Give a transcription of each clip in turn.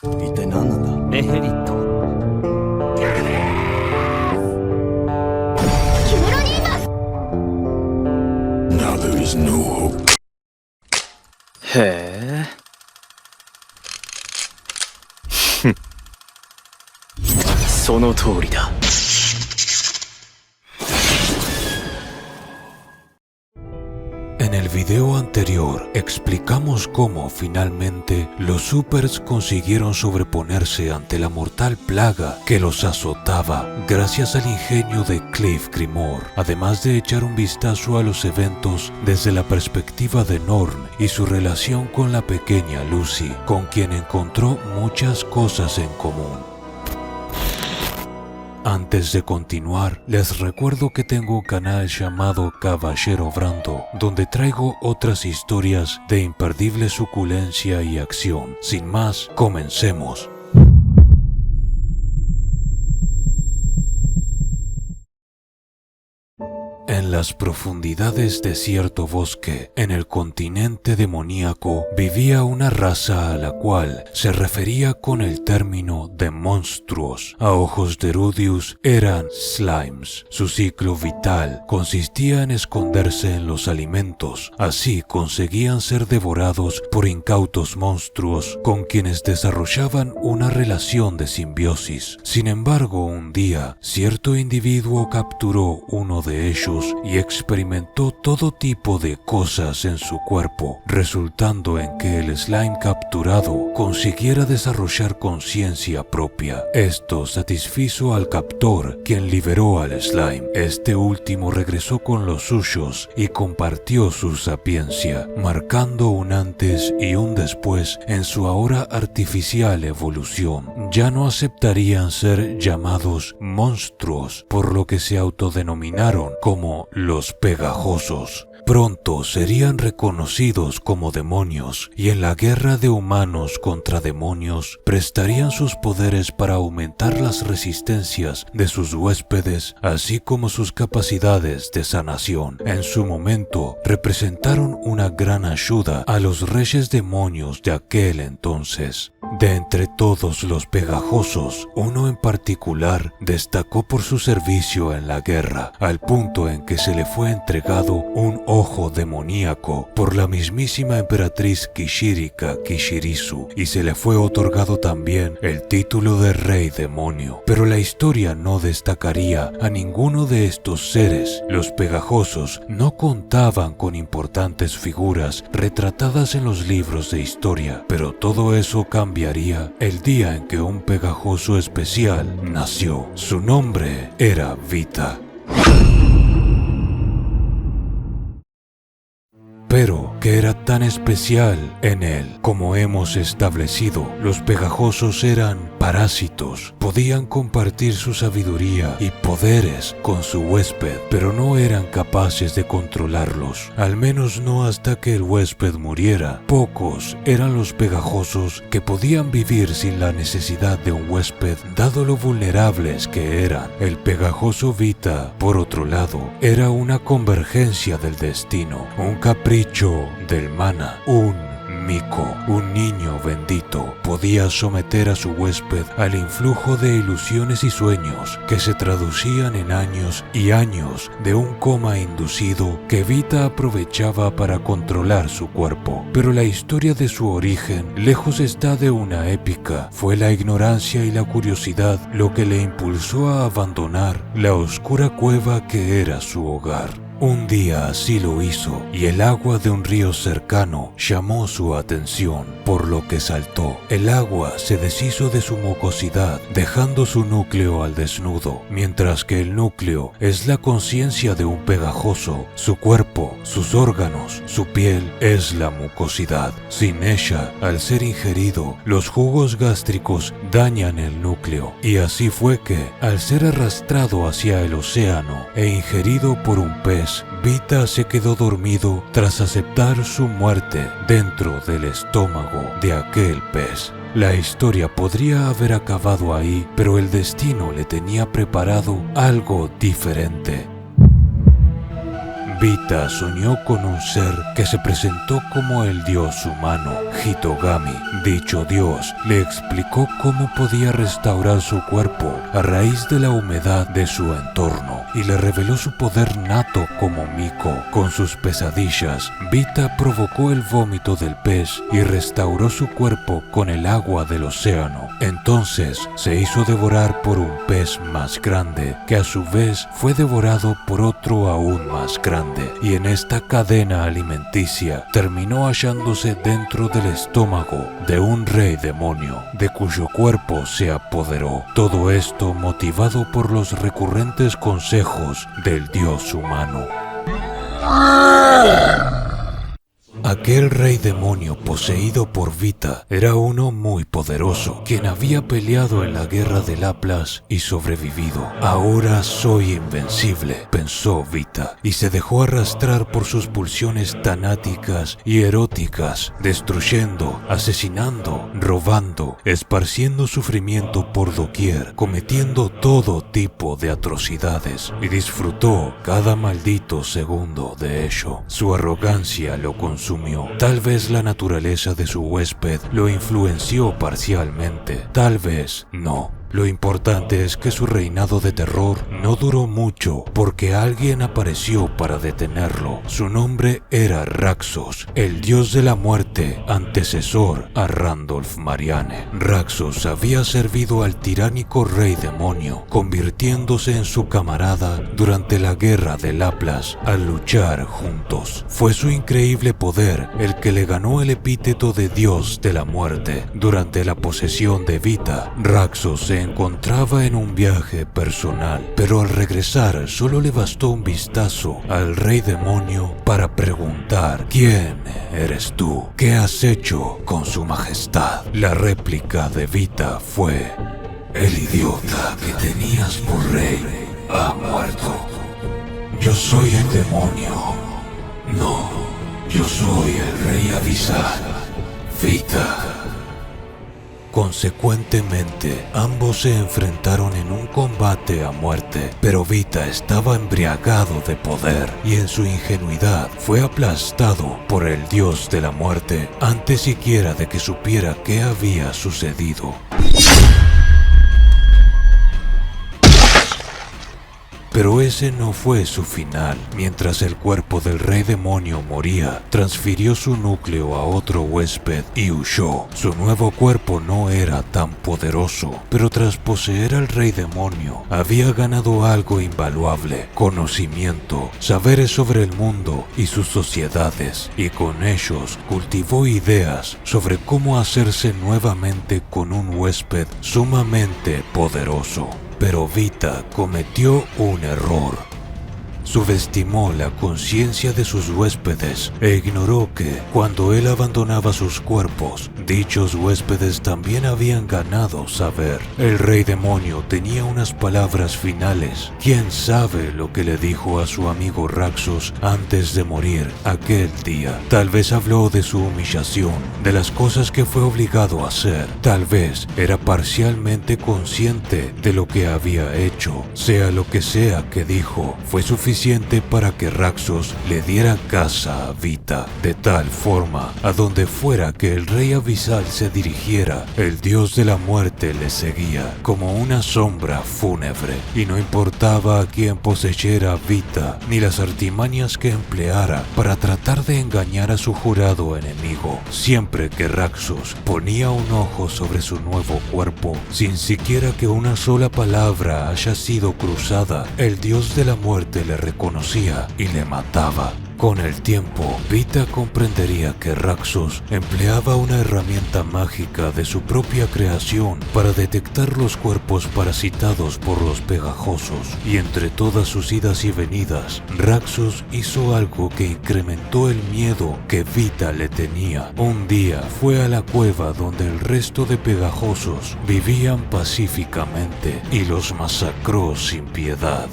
一体何なんだ。ネヘリット。キメロニーマス。 Now there is no hope. へえ。その通りだ。En el video anterior explicamos cómo finalmente los Supers consiguieron sobreponerse ante la mortal plaga que los azotaba gracias al ingenio de Cliff Grimor, además de echar un vistazo a los eventos desde la perspectiva de Norn y su relación con la pequeña Lucy, con quien encontró muchas cosas en común. Antes de continuar, les recuerdo que tengo un canal llamado Caballero Brando, donde traigo otras historias de imperdible suculencia y acción. Sin más, comencemos. En las profundidades de cierto bosque, en el continente demoníaco, vivía una raza a la cual se refería con el término de monstruos. A ojos de Rudius eran slimes. Su ciclo vital consistía en esconderse en los alimentos. Así conseguían ser devorados por incautos monstruos con quienes desarrollaban una relación de simbiosis. Sin embargo, un día, cierto individuo capturó uno de ellos y experimentó todo tipo de cosas en su cuerpo, resultando en que el slime capturado consiguiera desarrollar conciencia propia. Esto satisfizo al captor, quien liberó al slime. Este último regresó con los suyos y compartió su sapiencia, marcando un antes y un después en su ahora artificial evolución. Ya no aceptarían ser llamados monstruos, por lo que se autodenominaron como los pegajosos. Pronto serían reconocidos como demonios y en la guerra de humanos contra demonios prestarían sus poderes para aumentar las resistencias de sus huéspedes, así como sus capacidades de sanación. En su momento representaron una gran ayuda a los reyes demonios de aquel entonces. De entre todos los pegajosos, uno en particular destacó por su servicio en la guerra, al punto en que se le fue entregado un ojo demoníaco por la mismísima emperatriz Kishirika Kishirisu, y se le fue otorgado también el título de Rey Demonio. Pero la historia no destacaría a ninguno de estos seres. Los pegajosos no contaban con importantes figuras retratadas en los libros de historia, pero todo eso cambiaría el día en que un pegajoso especial nació. Su nombre era Vita. Pero, ¿qué era tan especial en él? Como hemos establecido, los pegajosos eran parásitos. Podían compartir su sabiduría y poderes con su huésped, pero no eran capaces de controlarlos, al menos no hasta que el huésped muriera. Pocos eran los pegajosos que podían vivir sin la necesidad de un huésped, dado lo vulnerables que eran. El pegajoso Vita, por otro lado, era una convergencia del destino, un capricho del mana, un Miko, un niño bendito. Podía someter a su huésped al influjo de ilusiones y sueños que se traducían en años y años de un coma inducido que Vita aprovechaba para controlar su cuerpo. Pero la historia de su origen, lejos está de una épica. Fue la ignorancia y la curiosidad lo que le impulsó a abandonar la oscura cueva que era su hogar. Un día así lo hizo, y el agua de un río cercano llamó su atención, por lo que saltó. El agua se deshizo de su mucosidad, dejando su núcleo al desnudo, mientras que el núcleo es la conciencia de un pegajoso. Su cuerpo, sus órganos, su piel es la mucosidad. Sin ella, al ser ingerido, los jugos gástricos dañan el núcleo, y así fue que, al ser arrastrado hacia el océano e ingerido por un pez, Vita se quedó dormido tras aceptar su muerte dentro del estómago de aquel pez. La historia podría haber acabado ahí, pero el destino le tenía preparado algo diferente. Vita soñó con un ser que se presentó como el dios humano, Hitogami. Dicho dios le explicó cómo podía restaurar su cuerpo a raíz de la humedad de su entorno y le reveló su poder nato como Miko. Con sus pesadillas, Vita provocó el vómito del pez y restauró su cuerpo con el agua del océano. Entonces se hizo devorar por un pez más grande, que a su vez fue devorado por otro aún más grande, y en esta cadena alimenticia terminó hallándose dentro del estómago de un rey demonio, de cuyo cuerpo se apoderó. Todo esto motivado por los recurrentes consejos del dios humano. Aquel rey demonio poseído por Vita era uno muy poderoso, quien había peleado en la guerra de Laplas y sobrevivido. Ahora soy invencible, pensó Vita, y se dejó arrastrar por sus pulsiones tanáticas y eróticas, destruyendo, asesinando, robando, esparciendo sufrimiento por doquier, cometiendo todo tipo de atrocidades, y disfrutó cada maldito segundo de ello. Su arrogancia lo consumió. Tal vez la naturaleza de su huésped lo influenció parcialmente, tal vez no. Lo importante es que su reinado de terror no duró mucho porque alguien apareció para detenerlo. Su nombre era Raxos, el dios de la muerte, antecesor a Randolph Marianne. Raxos había servido al tiránico rey demonio, convirtiéndose en su camarada durante la guerra de Laplas al luchar juntos. Fue su increíble poder el que le ganó el epíteto de dios de la muerte. Durante la posesión de Vita, Raxos se encontraba en un viaje personal, pero al regresar solo le bastó un vistazo al rey demonio para preguntar: ¿quién eres tú? ¿Qué has hecho con su majestad? La réplica de Vita fue: el idiota que tenías por rey ha muerto. Yo soy el demonio. No, yo soy el rey Avisal, Vita. Consecuentemente, ambos se enfrentaron en un combate a muerte, pero Vita estaba embriagado de poder y en su ingenuidad fue aplastado por el dios de la muerte antes siquiera de que supiera qué había sucedido. Pero ese no fue su final. Mientras el cuerpo del rey demonio moría, transfirió su núcleo a otro huésped y huyó. Su nuevo cuerpo no era tan poderoso, pero tras poseer al rey demonio, había ganado algo invaluable: conocimiento, saberes sobre el mundo y sus sociedades, y con ellos cultivó ideas sobre cómo hacerse nuevamente con un huésped sumamente poderoso. Pero Vita cometió un error. Subestimó la conciencia de sus huéspedes e ignoró que, cuando él abandonaba sus cuerpos, dichos huéspedes también habían ganado saber. El rey demonio tenía unas palabras finales. ¿Quién sabe lo que le dijo a su amigo Raxos antes de morir aquel día? Tal vez habló de su humillación, de las cosas que fue obligado a hacer. Tal vez era parcialmente consciente de lo que había hecho. Sea lo que sea que dijo, fue suficiente para que Raxos le diera caza a Vita, de tal forma, a donde fuera que el rey Avisal se dirigiera, el dios de la muerte le seguía como una sombra fúnebre, y no importaba a quién poseyera a Vita, ni las artimañas que empleara para tratar de engañar a su jurado enemigo. Siempre que Raxos ponía un ojo sobre su nuevo cuerpo, sin siquiera que una sola palabra haya sido cruzada, el dios de la muerte le reconocía y le mataba. Con el tiempo, Vita comprendería que Raxos empleaba una herramienta mágica de su propia creación para detectar los cuerpos parasitados por los pegajosos, y entre todas sus idas y venidas, Raxos hizo algo que incrementó el miedo que Vita le tenía. Un día fue a la cueva donde el resto de pegajosos vivían pacíficamente y los masacró sin piedad.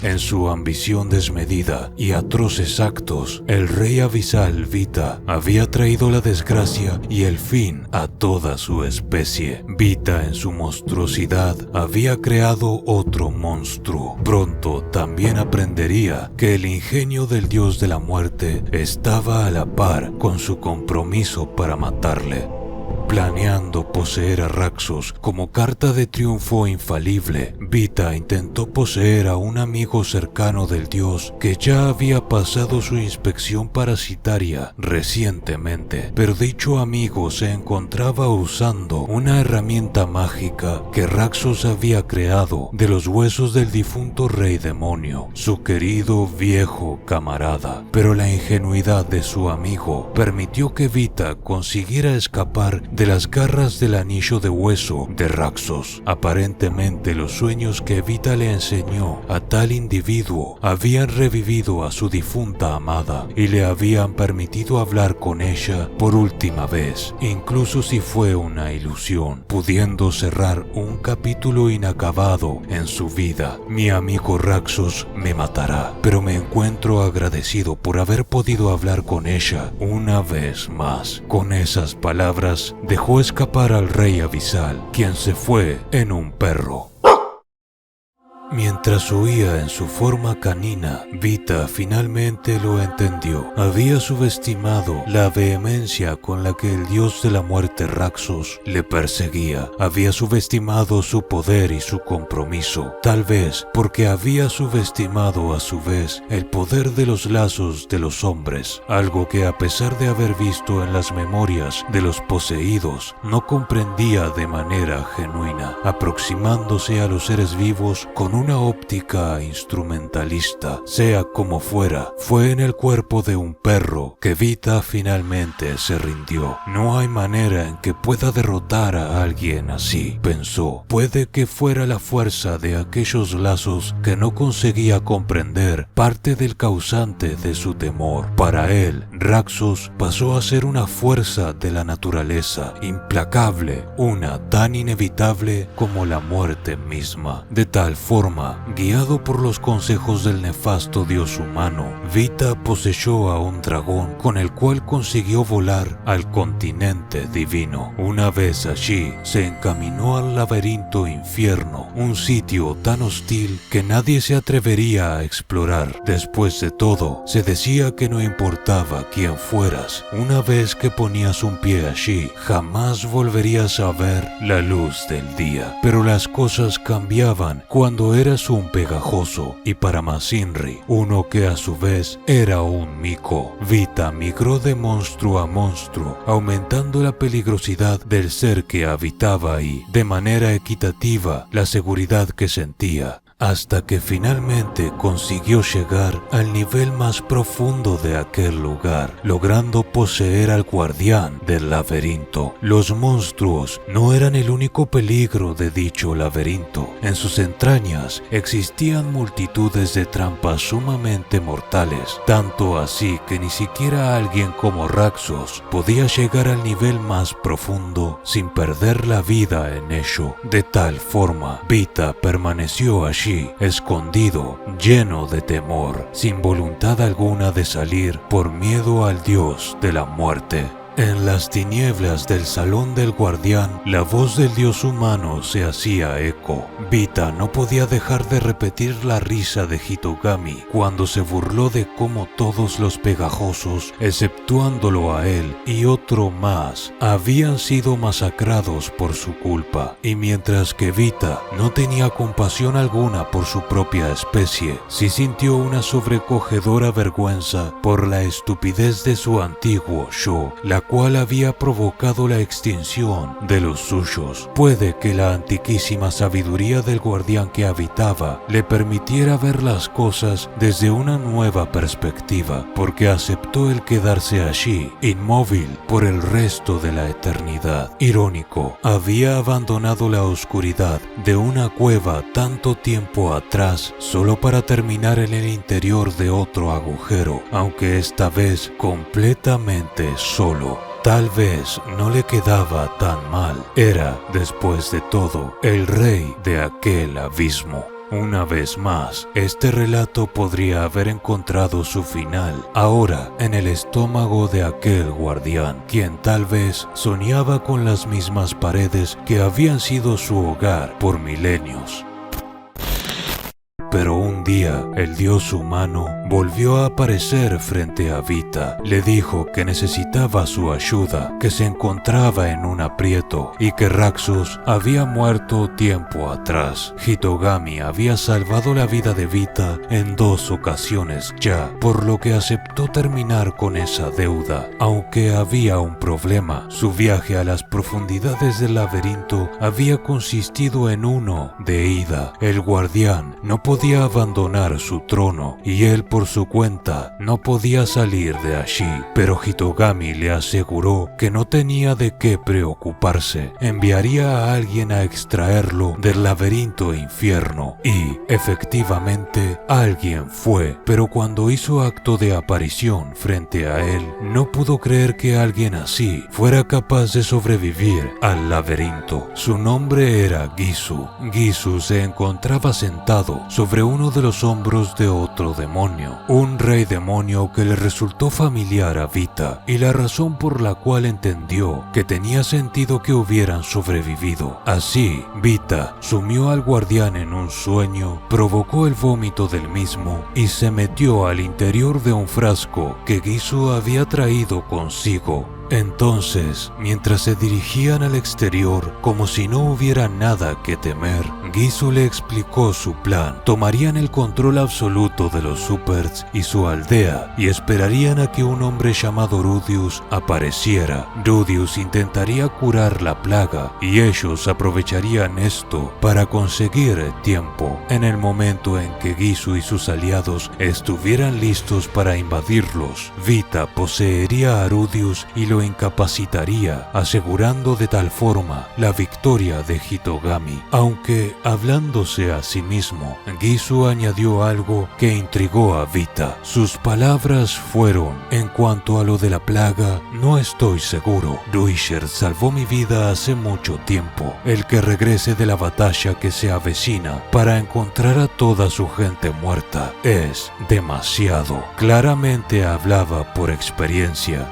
En su ambición desmedida y atroces actos, el rey abisal Vita había traído la desgracia y el fin a toda su especie. Vita, en su monstruosidad, había creado otro monstruo. Pronto también aprendería que el ingenio del dios de la muerte estaba a la par con su compromiso para matarle. Planeando poseer a Raxos como carta de triunfo infalible, Vita intentó poseer a un amigo cercano del dios que ya había pasado su inspección parasitaria recientemente, pero dicho amigo se encontraba usando una herramienta mágica que Raxos había creado de los huesos del difunto rey demonio, su querido viejo camarada. Pero la ingenuidad de su amigo permitió que Vita consiguiera escapar de las garras del anillo de hueso de Raxos. Aparentemente los sueños que Vita le enseñó a tal individuo habían revivido a su difunta amada y le habían permitido hablar con ella por última vez, incluso si fue una ilusión, pudiendo cerrar un capítulo inacabado en su vida. Mi amigo Raxos me matará, pero me encuentro agradecido por haber podido hablar con ella una vez más. Con esas palabras dejó escapar al rey abisal, quien se fue en un perro. Mientras huía en su forma canina, Vita finalmente lo entendió. Había subestimado la vehemencia con la que el dios de la muerte Raxos le perseguía. Había subestimado su poder y su compromiso. Tal vez porque había subestimado a su vez el poder de los lazos de los hombres, algo que a pesar de haber visto en las memorias de los poseídos, no comprendía de manera genuina, aproximándose a los seres vivos con una óptica instrumentalista. Sea como fuera, fue en el cuerpo de un perro que Vita finalmente se rindió. No hay manera en que pueda derrotar a alguien así, pensó. Puede que fuera la fuerza de aquellos lazos que no conseguía comprender, parte del causante de su temor. Para él, Raxos pasó a ser una fuerza de la naturaleza, implacable, una tan inevitable como la muerte misma. De tal forma, guiado por los consejos del nefasto dios humano, Vita poseyó a un dragón con el cual consiguió volar al continente divino. Una vez allí, se encaminó al laberinto infierno, un sitio tan hostil que nadie se atrevería a explorar. Después de todo, se decía que no importaba quién fueras, una vez que ponías un pie allí, jamás volverías a ver la luz del día. Pero las cosas cambiaban cuando eras un pegajoso, y para Masinri, uno que a su vez era un mico. Vita migró de monstruo a monstruo, aumentando la peligrosidad del ser que habitaba ahí, de manera equitativa la seguridad que sentía, hasta que finalmente consiguió llegar al nivel más profundo de aquel lugar, logrando poseer al guardián del laberinto. Los monstruos no eran el único peligro de dicho laberinto. En sus entrañas existían multitudes de trampas sumamente mortales, tanto así que ni siquiera alguien como Raxos podía llegar al nivel más profundo sin perder la vida en ello. De tal forma, Vita permaneció allí, escondido, lleno de temor, sin voluntad alguna de salir por miedo al dios de la muerte. En las tinieblas del salón del guardián, la voz del dios humano se hacía eco. Vita no podía dejar de repetir la risa de Hitogami cuando se burló de cómo todos los pegajosos, exceptuándolo a él y otro más, habían sido masacrados por su culpa. Y mientras que Vita no tenía compasión alguna por su propia especie, sí sintió una sobrecogedora vergüenza por la estupidez de su antiguo yo, la cual había provocado la extinción de los suyos. Puede que la antiquísima sabiduría del guardián que habitaba le permitiera ver las cosas desde una nueva perspectiva, porque aceptó el quedarse allí, inmóvil, por el resto de la eternidad. Irónico, había abandonado la oscuridad de una cueva tanto tiempo atrás solo para terminar en el interior de otro agujero, aunque esta vez completamente solo. Tal vez no le quedaba tan mal. Era, después de todo, el rey de aquel abismo. Una vez más, este relato podría haber encontrado su final ahora en el estómago de aquel guardián, quien tal vez soñaba con las mismas paredes que habían sido su hogar por milenios. Pero un día, el dios humano volvió a aparecer frente a Vita. Le dijo que necesitaba su ayuda, que se encontraba en un aprieto y que Raxus había muerto tiempo atrás. Hitogami había salvado la vida de Vita en 2 ocasiones ya, por lo que aceptó terminar con esa deuda. Aunque había un problema, su viaje a las profundidades del laberinto había consistido en uno de ida. El guardián no podía abandonar su trono y él por su cuenta no podía salir de allí, pero Hitogami le aseguró que no tenía de qué preocuparse. Enviaría a alguien a extraerlo del laberinto infierno y, efectivamente, alguien fue, pero cuando hizo acto de aparición frente a él, no pudo creer que alguien así fuera capaz de sobrevivir al laberinto. Su nombre era Gisu. Gisu se encontraba sentado sobre uno de los hombros de otro demonio, un rey demonio que le resultó familiar a Vita y la razón por la cual entendió que tenía sentido que hubieran sobrevivido. Así, Vita sumió al guardián en un sueño, provocó el vómito del mismo y se metió al interior de un frasco que Gisu había traído consigo. Entonces, mientras se dirigían al exterior como si no hubiera nada que temer, Gisu le explicó su plan. Tomarían el control absoluto de los Superts y su aldea y esperarían a que un hombre llamado Rudius apareciera. Rudius intentaría curar la plaga y ellos aprovecharían esto para conseguir tiempo. En el momento en que Gisu y sus aliados estuvieran listos para invadirlos, Vita poseería a Rudius y lo incapacitaría, asegurando de tal forma la victoria de Hitogami. Aunque, hablándose a sí mismo, Gisu añadió algo que intrigó a Vita. Sus palabras fueron: en cuanto a lo de la plaga, no estoy seguro. Ruisher salvó mi vida hace mucho tiempo. El que regrese de la batalla que se avecina para encontrar a toda su gente muerta es demasiado. Claramente hablaba por experiencia.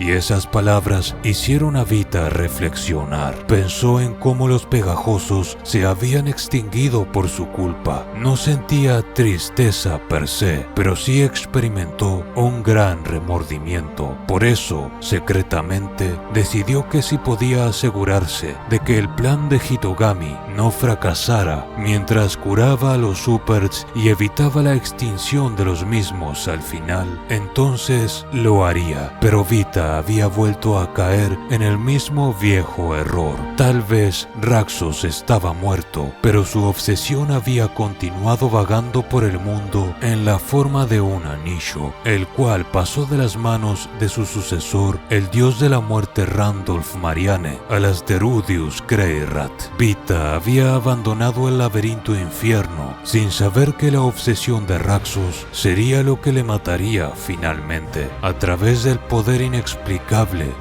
Y esas palabras hicieron a Vita reflexionar. Pensó en cómo los pegajosos se habían extinguido por su culpa. No sentía tristeza per se, pero sí experimentó un gran remordimiento. Por eso, secretamente, decidió que si podía asegurarse de que el plan de Hitogami no fracasara mientras curaba a los Superts y evitaba la extinción de los mismos al final, entonces lo haría. Pero Vita había vuelto a caer en el mismo viejo error. Tal vez Raxus estaba muerto, pero su obsesión había continuado vagando por el mundo en la forma de un anillo, el cual pasó de las manos de su sucesor, el dios de la muerte Randolph Mariane, a las de Rudius Greyrat. Vita había abandonado el laberinto infierno sin saber que la obsesión de Raxus sería lo que le mataría finalmente, a través del poder inexplicable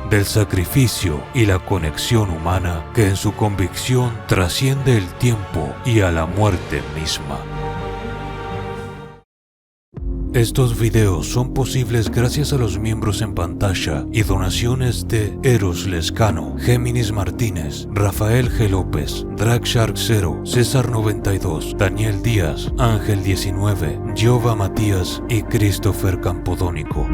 del sacrificio y la conexión humana que en su convicción trasciende el tiempo y a la muerte misma. Estos videos son posibles gracias a los miembros en pantalla y donaciones de Eros Lescano, Géminis Martínez, Rafael G. López, Dragshark 0, César 92, Daniel Díaz, Ángel 19, Giova Matías y Christopher Campodónico.